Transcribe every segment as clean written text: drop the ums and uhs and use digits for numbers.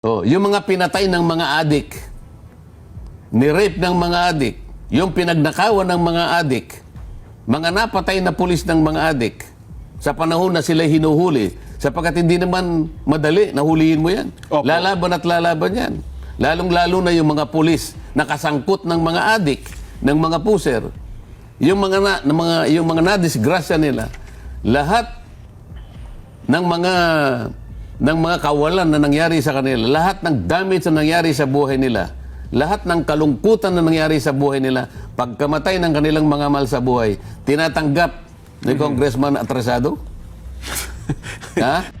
Oh, yung mga pinatay ng mga adik, ni-rape ng mga adik, yung pinagnakawan ng mga adik, mga napatay na pulis ng mga adik, sa panahon na sila hinuhuli, sapagkat hindi naman madali, nahulihin mo yan. Opo. Lalaban at lalaban yan. Lalong-lalo na yung mga pulis na kasangkot ng mga adik, ng mga puser, yung mga nadisgrasya nila, lahat ng mga kawalan na nangyari sa kanila, lahat ng damage na nangyari sa buhay nila, lahat ng kalungkutan na nangyari sa buhay nila, pagkamatay ng kanilang mga mahal sa buhay, tinatanggap ni Congressman Atrasado? Ha?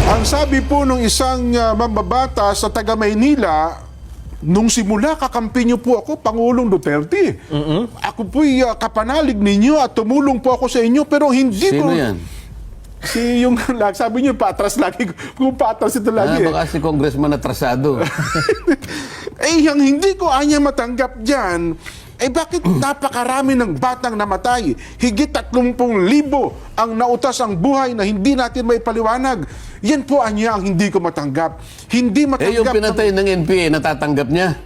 Ang sabi po ng isang mamabata sa taga Maynila, nung simula kakampi niyo po ako, Pangulong Duterte. Ako po'y kapanalig ninyo at tumulong po ako sa inyo, pero hindi Sino ko... yan? Si yung sabi niyo, patras lagi. Kung patras ito lagi. Baka si Congressman Atrasado. Yung hindi ko anya matanggap dyan, bakit napakarami ng batang namatay? Higit 30,000 ang nautas ang buhay na hindi natin may paliwanag. Yan po anya ang hindi ko matanggap. Hindi matanggap. Yung pinatay ng NPA, natatanggap niya.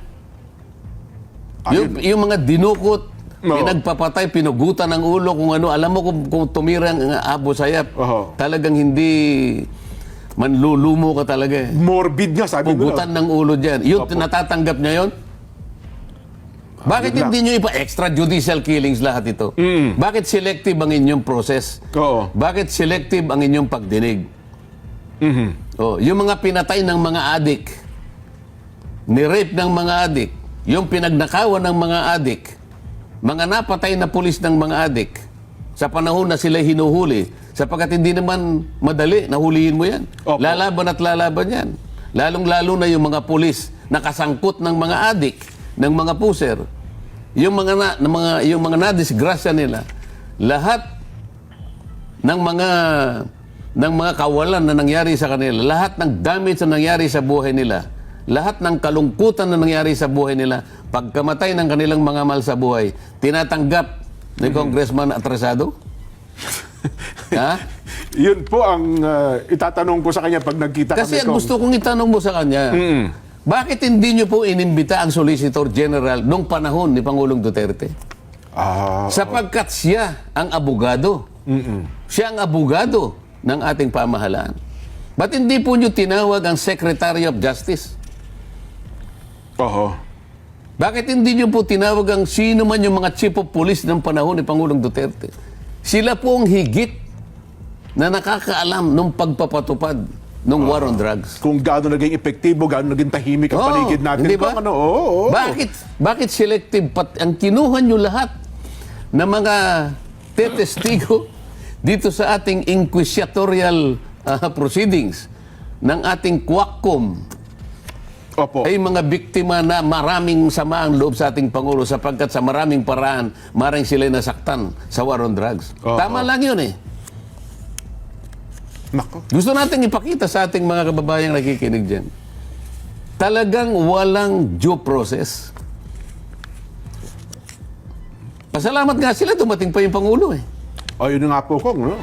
Yung mga dinukot, pinagpapatay, pinugutan ng ulo, kung ano, alam mo kung tumira ang Abu Sayyaf, talagang hindi manlulumo ka talaga eh. Morbid nga, sabi mo. Pugutan ng ulo dyan. Yun, natatanggap niya yun? Bakit hindi nyo ipa-extrajudicial killings lahat ito? Bakit selective ang inyong process? Oo. Bakit selective ang inyong pagdinig? Oh, yung mga pinatay ng mga adik, ni-rape ng mga adik, yung pinagnakawan ng mga adik, mga napatay na pulis ng mga adik, sa panahon na sila hinuhuli, sapagkat hindi naman madali, nahulihin mo yan. Opo. Lalaban at lalaban yan. Lalong-lalo na yung mga pulis na kasangkot ng mga adik, ng mga puser, yung mga nadisgrasya nila, lahat ng mga kawalan na nangyari sa kanila, lahat ng damage na nangyari sa buhay nila, lahat ng kalungkutan na nangyari sa buhay nila, pagkamatay ng kanilang mga mahal sa buhay, tinatanggap ni Congressman Atrasado? Ha? Yun po ang itatanong ko sa kanya pag nagkita Kasi kami. ang gusto kong itanong mo sa kanya, bakit hindi nyo po inimbita ang Solicitor General nung panahon ni Pangulong Duterte? Sapagkat siya ang abogado. Siya ang abogado ng ating pamahalaan. Ba't hindi po nyo tinawag ang Secretary of Justice? Bakit hindi nyo po tinawag ang sino man yung mga chief of police ng panahon ni Pangulong Duterte? Sila po ang higit na nakakaalam ng pagpapatupad ng war on drugs. Kung gaano naging epektibo, gaano naging tahimik ang paligid natin. Hindi ba? Bakit selective? Ang kinuha nyo lahat ng mga tetestigo dito sa ating inquisitorial proceedings ng ating Quackcom ay mga biktima na maraming sama ang loob sa ating Pangulo sapagkat sa maraming paraan maring sila nasaktan sa war on drugs. Tama lang yun eh. Nako. Gusto natin ipakita sa ating mga kababayang nakikinig dyan. Talagang walang due process. Pasalamat nga sila, dumating pa yung Pangulo eh. Yun nga po, Kong. No?